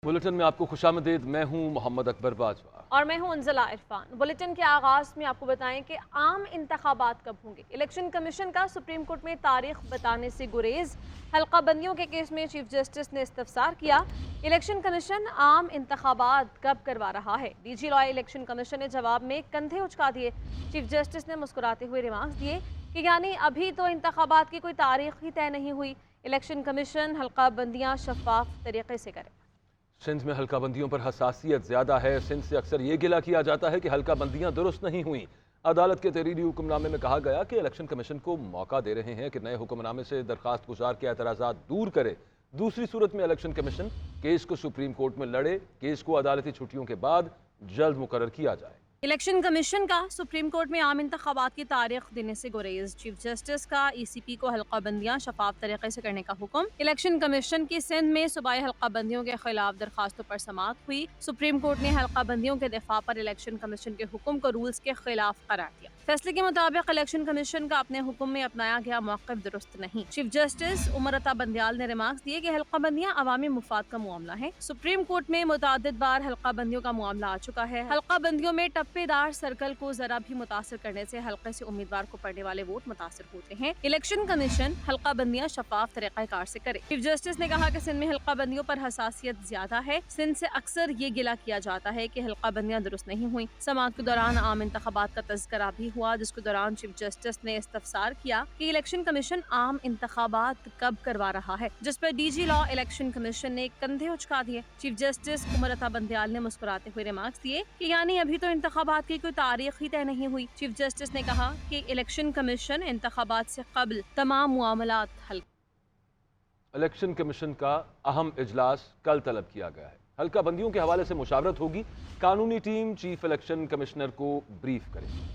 Bulletin में आपको खुशामदीद। मैं हूं मोहम्मद अकबर बाजवा और मैं हूं अंजला इरफान। बुलेटिन के आगाज में आपको बताएं कि आम इंतखाबात कब होंगे। इलेक्शन कमीशन का सुप्रीम कोर्ट में तारीख बताने से गुरेज। हल्का बंदियों के केस में चीफ जस्टिस ने इस्तफसार किया। इलेक्शन कमीशन आम इंतखाबात कब करवा रहा है। डीजी लॉ इलेक्शन कमीशन ने जवाब में कंधे उचका दिए। चीफ जस्टिस ने मुस्कुराते हुए रिमार्क्स दिए कि यानी अभी तो इंतखाबात की कोई तारीख ही तय नहीं हुई। इलेक्शन कमीशन हल्का बंदियाँ शफाफ तरीके से करे। सिंध में हल्का बंदियों पर हसासियत ज्यादा है। सिंध से अक्सर ये गिला किया जाता है कि हल्का बंदियां दुरुस्त नहीं हुई। अदालत के तहरीरी हुक्मनामे में कहा गया कि इलेक्शन कमीशन को मौका दे रहे हैं कि नए हुक्मनामे से दरखास्त गुजार के एतराज़ात दूर करे। दूसरी सूरत में इलेक्शन कमीशन केस को सुप्रीम कोर्ट में लड़े। केस को अदालती छुट्टियों के बाद जल्द मुकर्रर किया जाए। इलेक्शन कमीशन का सुप्रीम कोर्ट में आम इंतखाबात की तारीख देने से गुरेज। चीफ जस्टिस का ईसीपी को हल्का बंदियां शफाफ तरीके से करने का हुक्म। इलेक्शन कमीशन की सिंध में सूबाई हल्का बंदियों के खिलाफ दरखास्तों पर समाअत हुई। सुप्रीम कोर्ट ने हल्का बंदियों के दिफा पर इलेक्शन कमीशन के हुक्म को रूल्स के खिलाफ करार दिया। फैसले के मुताबिक इलेक्शन कमीशन का अपने हुक्म में अपनाया गया मौक़िफ़ दुरुस्त नहीं। चीफ जस्टिस उमर अता बंदियाल ने रिमार्क्स दिए कि हल्का बंदियां अवामी मुफाद का मामला है। सुप्रीम कोर्ट में मुतादिद बार हल्का बंदियों का मामला आ चुका है। हल्का बंदियों में टप्पेदार सर्कल को जरा भी मुतासर करने से हल्के से उम्मीदवार को पड़ने वाले वोट मुतासर होते हैं। इलेक्शन कमीशन हल्का बंदियां शफाफ तरीक़ाकार से करे। चीफ जस्टिस ने कहा कि सिंध में हल्का बंदियों पर हसासियत ज्यादा है। सिंध से अक्सर ये गिला किया जाता है कि हल्का बंदियां दुरुस्त नहीं हुई। समाअत के दौरान आम इंतखाबात का तज़किरा भी हुआ, जिसके दौरान चीफ जस्टिस ने इस्तफसार किया कि इलेक्शन कमीशन आम इंतखाबात कब करवा रहा है, जिस पर डीजी लॉ इलेक्शन कमीशन ने कंधे उचका दिए। चीफ जस्टिस उमर अता बंदियाल ने मुस्कुराते हुए रिमार्क्स दिए कि यानी अभी तो इंतखाबात की कोई तारीख ही तय नहीं हुई। चीफ जस्टिस ने कहा कि इलेक्शन कमीशन इंतखाबात से कबल तमाम मामलात हल। इलेक्शन कमीशन का अहम इजलास कल तलब किया गया है। हल्का बंदियों के हवाले से मुशावरत होगी। कानूनी टीम चीफ इलेक्शन कमिश्नर को ब्रीफ करेगी।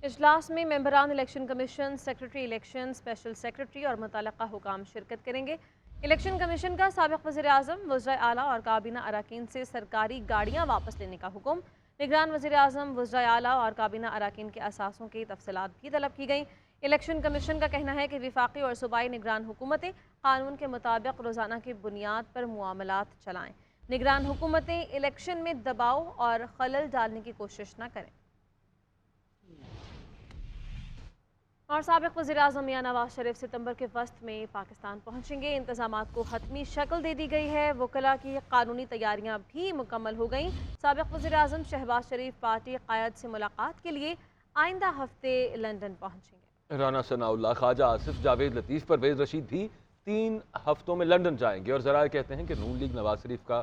इजलास में मेंबरान election commission, secretary election, special secretary और मुतल्लका हुकाम शिरकत करेंगे। इलेक्शन कमीशन का साबिक़ वज़ीर आज़म, वज़ीर आला और काबीना अराकीन से सरकारी गाड़ियाँ वापस लेने का हुक्म। निगरान वज़ीर आज़म, वज़ीर आला और काबीना अराकीन के असासों की तफसीलात भी तलब की गई। इलेक्शन कमीशन का कहना है कि विफाकी और सूबाई निगरान हुकूमतें कानून के मुताबिक रोज़ाना की बुनियाद पर मुआमलात चलाएँ। निगरान हुकूमतें इलेक्शन में दबाव और खलल डालने की कोशिश न करें। और साबिक़ वज़ीर आज़म मियां नवाज शरीफ सितंबर के वस्त में पाकिस्तान पहुंचेंगे। इंतज़ामात को हतमी शक्ल दे दी गई है। वकला की कानूनी तैयारियां भी मुकम्मल हो गईं। साबिक़ वज़ीर आज़म शहबाज शरीफ पार्टी क़ायद से मुलाकात के लिए आइंदा हफ्ते लंदन पहुंचेंगे। राना सनाउल्लाह, ख्वाजा आसिफ, जावेद लतीफ़, परवेज़ रशीद भी 3 हफ्तों में लंदन जाएंगे और ज़राए कहते हैं कि नून लीग नवाज शरीफ का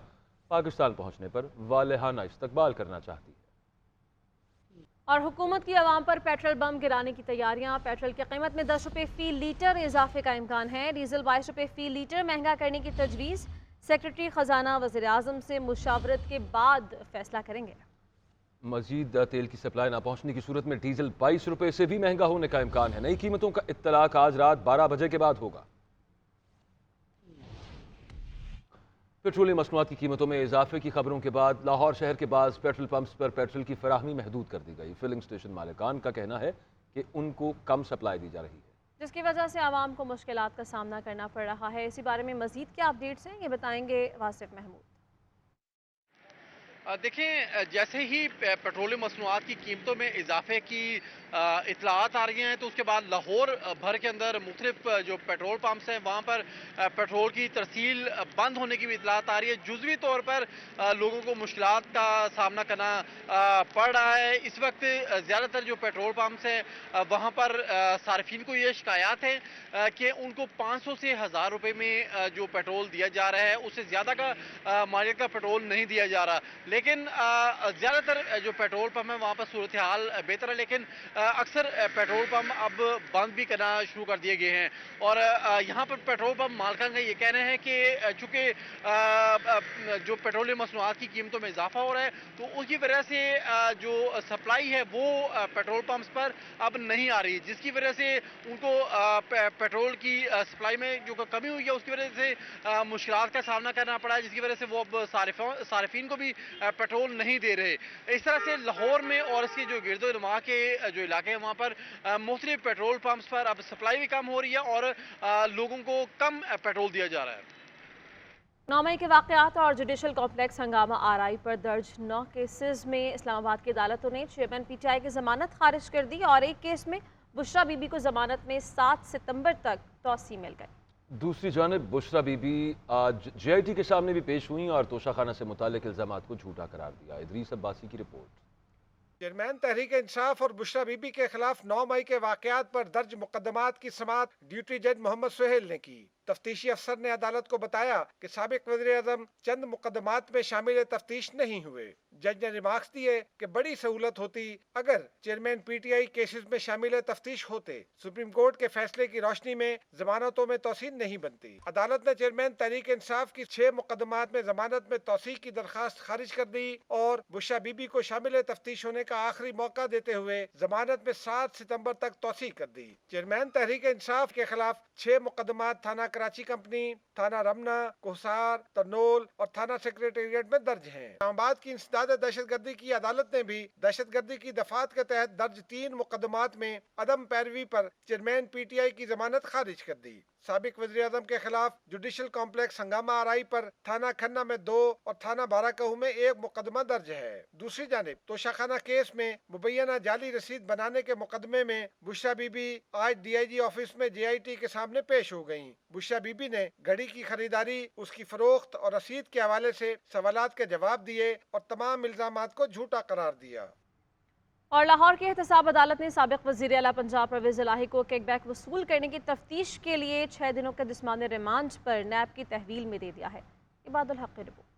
पाकिस्तान पहुंचने पर वालेहाना इस्तकबाल करना चाहती है। और हुकूमत की आवाम पर पेट्रोल बम गिराने की तैयारियां। पेट्रोल की कीमत में 10 रुपये फ़ी लीटर इजाफे का इम्कान है। डीजल 22 रुपये फ़ी लीटर महंगा करने की तजवीज़। सेक्रेटरी ख़जाना वज़ीर आज़म से मुशावरत के बाद फैसला करेंगे। मजीद तेल की सप्लाई ना पहुंचने की सूरत में डीजल 22 रुपये से भी महंगा होने का इम्कान है। नई कीमतों का इत्तलाक आज रात 12 बजे के बाद होगा। पेट्रोलियम मसनूआत की कीमतों में इजाफे की खबरों के बाद लाहौर शहर के बाद पेट्रोल पंप्स पर पेट्रोल की फराहमी महदूद कर दी गई। फिलिंग स्टेशन मालिकान का कहना है कि उनको कम सप्लाई दी जा रही है, जिसकी वजह से आवाम को मुश्किलात का सामना करना पड़ रहा है। इसी बारे में मजीद क्या अपडेट्स हैं, ये बताएंगे वासिफ महमूद। देखें, जैसे ही पेट्रोलियम मसनूआत की कीमतों में इजाफे की इतलात आ रही हैं, तो उसके बाद लाहौर भर के अंदर मुख्तलिफ जो पेट्रोल पंप्स हैं वहाँ पर पेट्रोल की तरसील बंद होने की भी इतलात आ रही है। जुज़वी तौर पर लोगों को मुश्किलात का सामना करना पड़ रहा है। इस वक्त ज़्यादातर जो पेट्रोल पंप्स हैं वहाँ पर सार्फिन को ये शिकायत है कि उनको 500 से 1000 रुपये में जो पेट्रोल दिया जा रहा है उससे ज़्यादा का मालिक का पेट्रोल नहीं दिया जा रहा। लेकिन ज़्यादातर जो पेट्रोल पंप है वहाँ पर सूरत हाल बेहतर है, लेकिन अक्सर पेट्रोल पंप अब बंद भी करना शुरू कर दिए गए हैं। और यहाँ पर पेट्रोल पंप मालिकान का ये कहना है कि चूँकि जो पेट्रोलियम मसनूआत की कीमतों में इजाफा हो रहा है तो उसकी वजह से जो सप्लाई है वो पेट्रोल पंप्स पर अब नहीं आ रही, जिसकी वजह से उनको पेट्रोल की सप्लाई में जो कमी हुई है उसकी वजह से मुश्किलात का सामना करना पड़ा है, जिसकी वजह से वो अब सारिफीन को भी पेट्रोल नहीं दे रहे। इस तरह से लाहौर में और इसके जो गिरदोनुमा के जो इलाके हैं वहाँ पर मुख्तलिफ पेट्रोल पंप्स पर अब सप्लाई भी कम हो रही है और लोगों को कम पेट्रोल दिया जा रहा है। 9 मई के वाक़यात और जुडिशल कॉम्प्लेक्स हंगामा आरआई पर दर्ज 9 केसेस में इस्लामाबाद की अदालतों ने चेयरमैन पीटीआई की जमानत खारिज कर दी और एक केस में बुशरा बीबी को जमानत में 7 सितंबर तक तौसी मिल गई। दूसरी जानिब बुशरा बीबी आज जेआईटी के सामने भी पेश हुई और तोशाखाना से मुताल्लिक इल्जामात को झूठा करार दिया। इदरीस अब्बासी की रिपोर्ट। चेयरमैन तहरीक इंसाफ और बुशरा बीबी के खिलाफ 9 मई के वाकयात पर दर्ज मुकदमात की समाअत ड्यूटी जज मोहम्मद सुहेल ने की। तफ्तीशी अफसर ने अदालत को बताया कि साबिक वज़ीर-ए-आज़म चंद मुकदमात में शामिल तफ्तीश नहीं हुए। जज ने रिमार्क्स दिए कि बड़ी सहूलत होती अगर चेयरमैन पीटीआई केसेस में शामिल तफ्तीश होते। सुप्रीम कोर्ट के फैसले की रोशनी में जमानतों में तौसीन नहीं बनती। अदालत ने चेयरमैन तहरीक इंसाफ की 6 मुकदमात में जमानत में तौसीक की दरखास्त खारिज कर दी और बुशरा बीबी को शामिल तफ्तीश होने का आखिरी मौका देते हुए जमानत में 7 सितंबर तक तौसीक कर दी। चेयरमैन तहरीक इंसाफ के खिलाफ 6 मुकदमात थाना कराची कंपनी, थाना रमना, कोहसार, तरनोल और थाना सेक्रेटेरिएट में दर्ज हैं। इस्लामाबाद की इंसदाद दहशतगर्दी की अदालत ने भी दहशतगर्दी की दफात के तहत दर्ज 3 मुकदमात में अदम पैरवी पर चेयरमैन पीटीआई की जमानत खारिज कर दी। साबिक वज़ीर-ए-आज़म के खिलाफ जुडिशल कॉम्प्लेक्स हंगामा आरआई पर थाना खन्ना में 2 और थाना बाराकहू में 1 मुकदमा दर्ज है। दूसरी जानिब तोशाखाना केस में मुबैना जाली रसीद बनाने के मुकदमे में बुशरा बीबी आज डीआईजी ऑफिस में जेआईटी के सामने पेश हो गयी। बुशरा बीबी ने घड़ी की खरीदारी, उसकी फरोख्त और रसीद के हवाले से सवालात के जवाब दिए और तमाम इल्जामात को झूठा करार दिया। और लाहौर की एहतसाब अदालत ने साबिक वज़ीर आला पंजाब परवेज़ इलाही को किकबैक वसूल करने की तफ्तीश के लिए 6 दिनों के जिस्मानी रिमांड पर नैब की तहवील में दे दिया है। इबादुल हक की रिपोर्ट।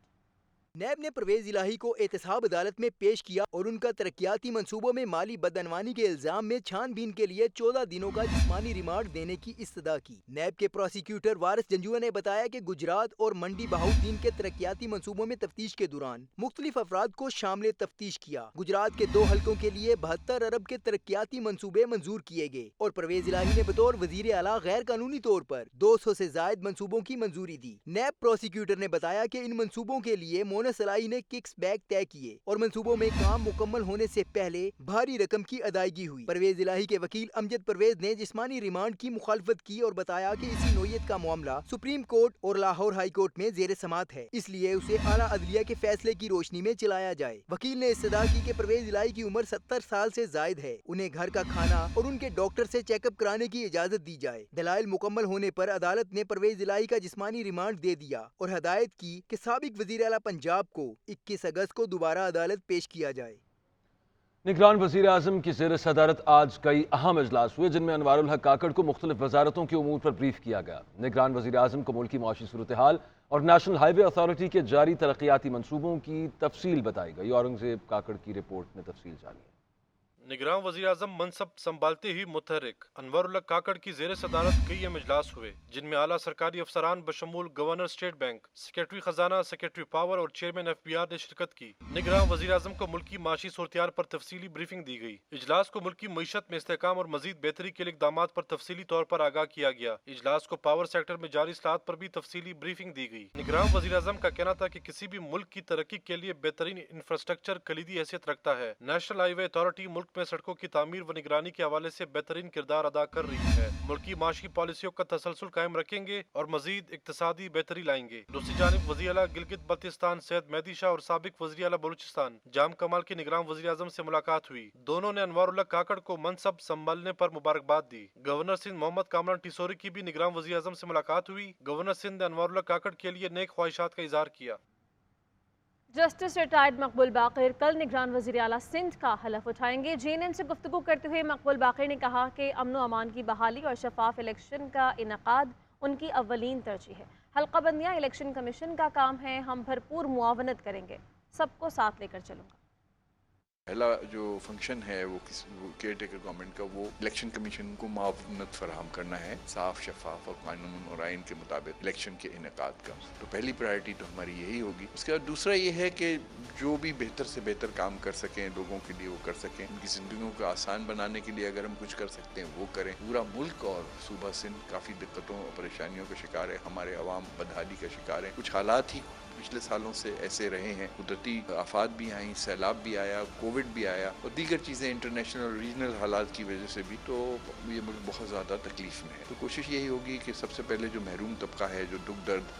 नैब ने परवेज इलाही को एहतसाब अदालत में पेश किया और उनका तरक्याती मंसूबों में माली बदअनवानी के इल्जाम में छानबीन के लिए 14 दिनों का जिस्मानी रिमांड देने की इस्तदा की। नैब के प्रोसिक्यूटर वारिस जंजुआ ने बताया कि गुजरात और मंडी बहाउद्दीन के तरक्याती मंसूबों में तफ्तीश के दौरान मुख्तलिफ अफराद को शामिल तफ्तीश किया। गुजरात के 2 हल्कों के लिए 72 अरब के तरक्याती मंसूबे मंजूर किए गए और परवेज इलाही ने बतौर वजीर आला गैर कानूनी तौर पर 200 से जायद मंसूबों की मंजूरी दी। नैब प्रोसिक्यूटर ने बताया कि इन मंसूबों के लिए सलाई ने किक्स बैक तय किए और मंसूबों में काम मुकम्मल होने से पहले भारी रकम की अदायगी हुई। परवेज इलाही के वकील अमजद परवेज ने जिस्मानी रिमांड की मुखालफत की और बताया कि इसी नोयत का मामला सुप्रीम कोर्ट और लाहौर हाई कोर्ट में जेर समात है, इसलिए उसे आला अदलिया के फैसले की रोशनी में चलाया जाए। वकील ने इस्तदा की कि परवेज इलाही की उम्र 70 साल से जायद है, उन्हें घर का खाना और उनके डॉक्टर से चेकअप कराने की इजाजत दी जाए। दलाइल मुकम्मल होने पर अदालत ने परवेज इलाही का जिस्मानी रिमांड दे दिया और हदायत की कि साबिक वजीर आला पंजाब को 21 अगस्त को दोबारा अदालत पेश किया जाए। निगरान वज़ीर आज़म की ज़ेर सदारत आज कई अहम इजलास हुए जिनमें अनवारुल हक काकड़ को मुख्तलिफ वजारतों के उमूर पर ब्रीफ किया गया। निगरान वज़ीर आज़म को मुल्क की मुआशी सूरत हाल और नेशनल हाईवे अथॉरिटी के जारी तरक्याती मंसूबों की तफसील बताई गई। औरंगजेब काकड़ की रिपोर्ट में तफसील जानिए। निगरान वज़ीर आज़म मनसब संभालते ही मुतहरिक अनवारुल हक काकड़ की ज़ेर सदारत कई अहम इजलास हुए जिनमें आला सरकारी अफसरान बशमूल गवर्नर स्टेट बैंक, सेक्रेटरी खजाना, सेक्रेटरी पावर और चेयरमैन FBR ने शिरकत की। निगरान वज़ीर आज़म को मुल्क की माशी सूरत पर तफसीली ब्रीफिंग दी गई। इजलास को मुल्क की मईशत में इस्तेहकाम और मजीद बेहतरी के लिए इक़दामात पर तफसीली तौर पर आगाह किया गया। इजलास को पावर सेक्टर में जारी इस्लाहात पर भी तफसीली ब्रीफिंग दी गई। निगरान वज़ीर आज़म का कहना था कि किसी भी मुल्क की तरक्की के लिए बेहतरीन इंफ्रास्ट्रक्चर कलीदी हैसियत रखता है। नेशनल हाईवे अथॉरिटी मुल्क में सड़कों की तामीर व निगरानी के हवाले से बेहतरीन किरदार अदा कर रही है। मुल्क की माशी पॉलिसियों का तसलसल कायम रखेंगे और मजीद इक्तसादी बेहतरी लाएंगे। दूसरी जानिब वज़ीर आला गिलगित बल्तिस्तान सैयद मेहदी शाह और साबिक वज़ीर आला बलूचिस्तान जाम कमाल के निगरान वज़ीर आज़म से मुलाकात हुई। दोनों ने अनवारुल हक काकड़ को मनसब संभालने पर मुबारकबाद दी। गवर्नर सिंध मोहम्मद कामरान टिसोरी की भी निगरान वज़ीर आज़म से मुलाकात हुई। गवर्नर सिंध ने अनवारुल हक काकड़ के लिए नेक ख्वाहिशात का इजहार किया। जस्टिस रिटायर्ड मकबूल बाक़िर कल निगरान वज़ीर आला सिंध का हलफ उठाएंगे। JNN से गुफ्तगू करते हुए मकबूल बाक़िर ने कहा कि अमन व अमान की बहाली और शफाफ इलेक्शन का इनकाद उनकी अव्वलीन तरजीह है। हल्का बंदियाँ इलेक्शन कमीशन का काम है, हम भरपूर मुआवनत करेंगे, सबको साथ लेकर चलूँगा। पहला जो फंक्शन है वो केयर टेकर गवर्नमेंट का वो इलेक्शन कमीशन को मुआवनत फराहम करना है, साफ शफाफ और कानून और आइन के मुताबिक इलेक्शन के इनेकाद का। तो पहली प्रायोरिटी तो हमारी यही होगी। उसके बाद दूसरा ये है कि जो भी बेहतर से बेहतर काम कर सकें लोगों के लिए वो कर सकें। उनकी ज़िंदगियों को आसान बनाने के लिए अगर हम कुछ कर सकते हैं वो करें। पूरा मुल्क और सूबा सिंध काफ़ी दिक्कतों और परेशानियों का शिकार है, हमारे अवाम बदहाली का शिकार है। कुछ हालात ही पिछले सालों से ऐसे रहे हैं, कुदरती आफात भी आई, सैलाब भी आया, कोविड भी आया और दीगर चीज़ें इंटरनेशनल और रीजनल हालात की वजह से भी, तो ये मुल्क बहुत ज़्यादा तकलीफ में है। तो कोशिश यही होगी कि सबसे पहले जो महरूम तबका है, जो दुख दर्द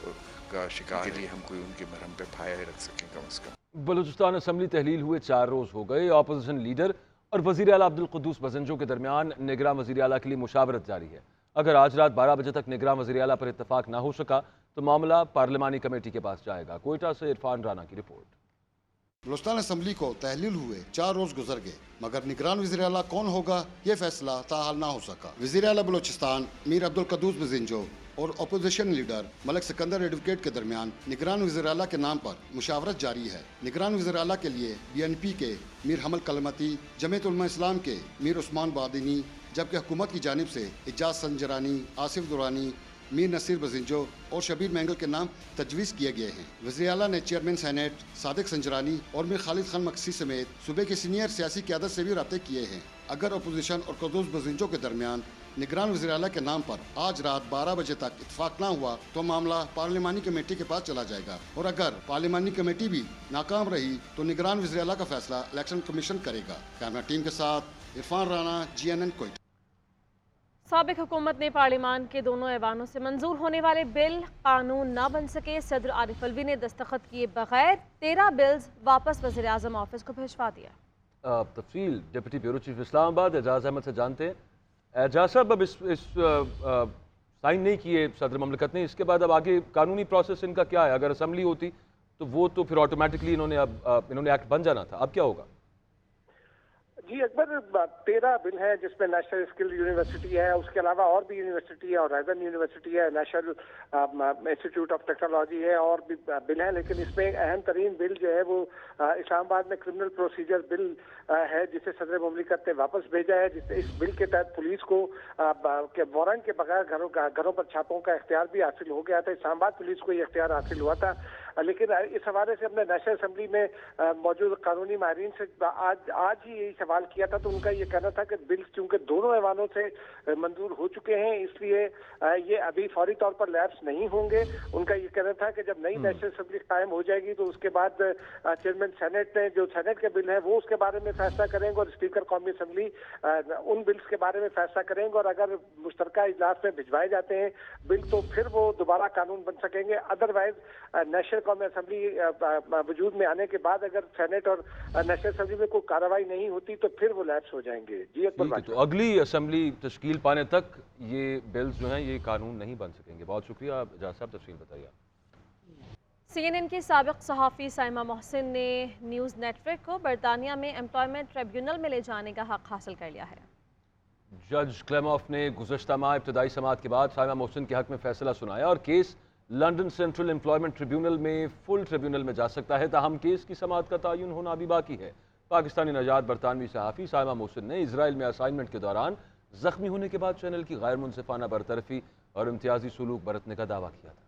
का शिकार के लिए हम कोई उनके मरहम पे फाया रख सकें कम से कम। बलूचिस्तान असम्बली तहलील हुए 4 रोज़ हो गए। अपोजिशन लीडर और वज़ीर आला अब्दुल कुद्दूस बज़ंजो के दरमियान निगरान वज़ीर आला के लिए मुशावरत जारी है। अगर आज रात 12 बजे तक निगरान वज़ीर आला पर इत्तफाक ना हो सका तो मामला पार्लिमानी कमेटी के पास जाएगा। कोयटा से इरफान राना की रिपोर्ट। बलूचिस्तान असम्बली को तहलील हुए 4 रोज गुजर गए, मगर निगरान वज़ीर आला कौन होगा ये फैसला ताहाल ना हो सका। वज़ीर आला बलूचिस्तान मीर अब्दुल कुद्दूस बज़ंजो और opposition leader Malik Sikandar advocate के दरमियान निगरान वज़ीर आला के नाम पर मुशावरत जारी है। निगरान वज़ीर आला के लिए BNP के मीर हमल कलमती, जमीयत उलमा इस्लाम के मीर उस्मान बादिनी, जबकि हुकूमत की जानिब से इजाज़ संजरानी, आसिफ दुरानी, मीर नसीर बज़ंजो और शबीर मैंगल के नाम तजवीज़ किए गए हैं। वज़ीर आला ने चेयरमैन सेनेट सादिक संजरानी और मीर खालिद खान मक्सी समेत सूबे की सीनियर सियासी क़यादत से भी राब्ते किए हैं। अगर अपोजिशन और कुद्दूस बज़ंजो के दरमियान निगरान वज़ीर आला के नाम पर आज रात 12 बजे तक इत्तफाक ना हुआ तो मामला पार्लिमानी कमेटी के पास चला जाएगा, और अगर पार्लिमानी कमेटी भी नाकाम रही तो निगरान वज़ीर आला का फैसला इलेक्शन कमीशन करेगा। कैमरा टीम के साथ इरफान राना, GNN कोयटा। साबिक हुकूमत ने पार्लिमान के दोनों ऐवानों से मंजूर होने वाले बिल कानून न बन सके। सदर आरिफ अलवी ने दस्तखत किए बगैर 13 बिल्स वापस वज़ीर आज़म ऑफिस को भिजवा दिया। तफसील deputy bureau chief Islamabad Ejaz Ahmad से जानते हैं। एजाज साहब, अब इस साइन नहीं किए सदर ममलकत ने, इसके बाद अब आगे कानूनी प्रोसेस इनका क्या है? अगर असम्बली होती तो वो तो फिर ऑटोमेटिकली इन्होंने एक्ट बन जाना था, अब क्या होगा? जी अकबर, 13 बिल हैं जिसमें नेशनल स्किल यूनिवर्सिटी है, उसके अलावा और भी यूनिवर्सिटी है, और राइजन यूनिवर्सिटी है, नेशनल इंस्टीट्यूट ऑफ टेक्नोलॉजी है, और भी बिल हैं। लेकिन इसमें अहम तरीन बिल जो है वो इस्लामाबाद में क्रिमिनल प्रोसीजर बिल है, जिसे सदर मुमलिकत ने वापस भेजा है। जिससे इस बिल के तहत पुलिस को वारंट के बगैर घरों पर छापों का इख्तियार भी हासिल हो गया था। इस्लामाबाद पुलिस को ये इख्तियार हासिल हुआ था। लेकिन इस हवाले से हमने नेशनल असम्बली में मौजूद कानूनी माहिरीन से आज ही यही सवाल किया था, तो उनका ये कहना था कि बिल चूंकि दोनों ऐवानों से मंजूर हो चुके हैं, इसलिए ये अभी फौरी तौर पर लैप्स नहीं होंगे। उनका ये कहना था कि जब नई नेशनल असम्बली कायम हो जाएगी तो उसके बाद चेयरमैन सेनेट ने जो सेनेट के बिल है वो उसके बारे में फैसला करेंगे, और स्पीकर कौमी असम्बली उन बिल्स के बारे में फैसला करेंगे। और अगर मुश्तरका इजलास में भिजवाए जाते हैं बिल तो फिर वो दोबारा कानून बन सकेंगे। अदरवाइज नेशनल कौमी असम्बली वजूद में आने के बाद अगर सेनेट और नेशनल असम्बली में कोई कार्रवाई नहीं होती तो फिर वो लैप्स हो जाएंगे। जी अकबर, तो अगली असम्बली तश्कील पाने तक ये बिल्स जो हैं ये कानून नहीं बन सकेंगे। बहुत शुक्रिया एजाज साहब, तफसील बताइए। CNN की साबिक सहाफ़ी साइमा मोहसिन ने न्यूज़ नेटवर्क को बरतानिया में एम्प्लॉयमेंट ट्रिब्यूनल में ले जाने का हक हासिल कर लिया है। जज क्लेमॉफ ने गुज़श्ता माह इब्तदाई समाअत के बाद साइमा मोहसिन के हक में फैसला सुनाया और case London central employment tribunal में फुल ट्रिब्यूनल में जा सकता है। ताहम केस की समाअत का तयन होना अभी बाकी है। पाकिस्तानी नजात बरतानवी सहाफ़ी साइमा मोहसिन ने इजराइल में असाइनमेंट के दौरान जख्मी होने के बाद चैनल की गैर मुनसिफाना बरतरफी और इम्तियाजी सलूक बरतने का दावा किया था।